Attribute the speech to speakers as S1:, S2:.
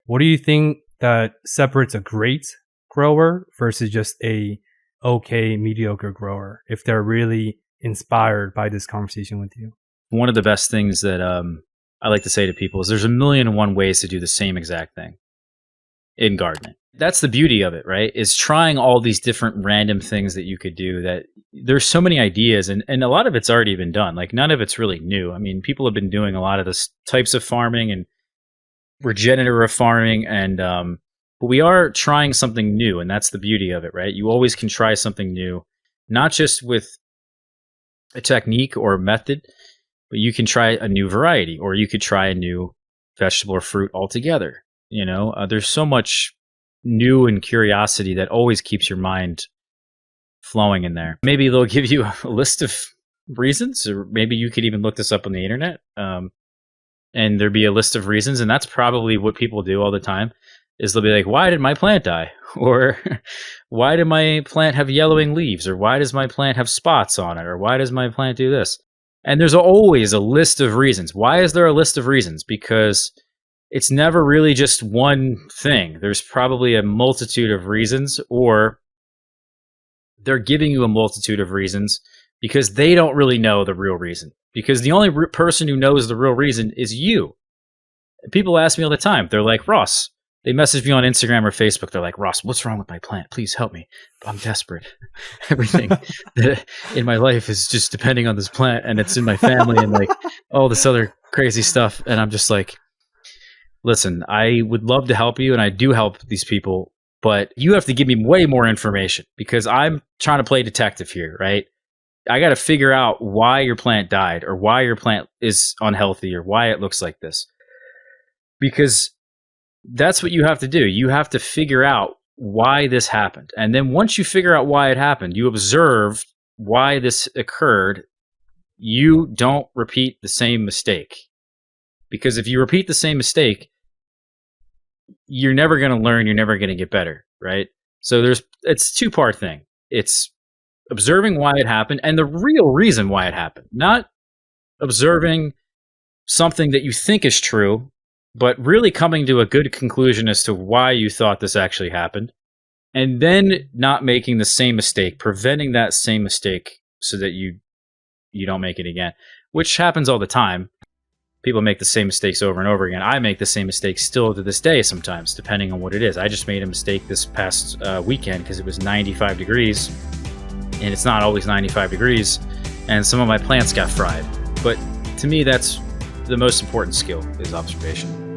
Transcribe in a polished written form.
S1: What do you think that separates a great grower versus just a okay, mediocre grower if they're really inspired by this conversation with you?
S2: One of the best things that I like to say to people is there's 1,000,001 ways to do the same exact thing in gardening. That's the beauty of it, right? Is trying all these different random things that you could do. That there's so many ideas, and a lot of it's already been done. Like none of it's really new. I mean, people have been doing a lot of this types of farming and regenerative farming, and but we are trying something new, and that's the beauty of it, right? You always can try something new, not just with a technique or a method, but you can try a new variety, or you could try a new vegetable or fruit altogether. You know, there's so much new and curiosity that always keeps your mind flowing in there. Maybe they'll give you a list of reasons, or maybe you could even look this up on the internet, and there'd be a list of reasons. And that's probably what people do all the time, is they'll be like, why did my plant die? Or why did my plant have yellowing leaves? Or why does my plant have spots on it? Or why does my plant do this? And there's always a list of reasons. Why is there a list of reasons? Because it's never really just one thing. There's probably a multitude of reasons, or they're giving you a multitude of reasons because they don't really know the real reason. Because the only person who knows the real reason is you. People ask me all the time. They're like, Ross, they message me on Instagram or Facebook. They're like, Ross, what's wrong with my plant? Please help me. I'm desperate. Everything in my life is just depending on this plant, and it's in my family and like all this other crazy stuff. And I'm just like, listen, I would love to help you, and I do help these people, but you have to give me way more information, because I'm trying to play detective here, right? I got to figure out why your plant died, or why your plant is unhealthy, or why it looks like this. Because that's what you have to do. You have to figure out why this happened. And then once you figure out why it happened, you observe why this occurred, you don't repeat the same mistake. Because if you repeat the same mistake, you're never going to learn, you're never going to get better, right? So it's a two-part thing. It's observing why it happened and the real reason why it happened. Not observing something that you think is true, but really coming to a good conclusion as to why you thought this actually happened. And then not making the same mistake, preventing that same mistake so that you don't make it again, which happens all the time. People make the same mistakes over and over again. I make the same mistakes still to this day sometimes, depending on what it is. I just made a mistake this past weekend because it was 95 degrees, and it's not always 95 degrees, and some of my plants got fried. But to me, that's the most important skill, is observation.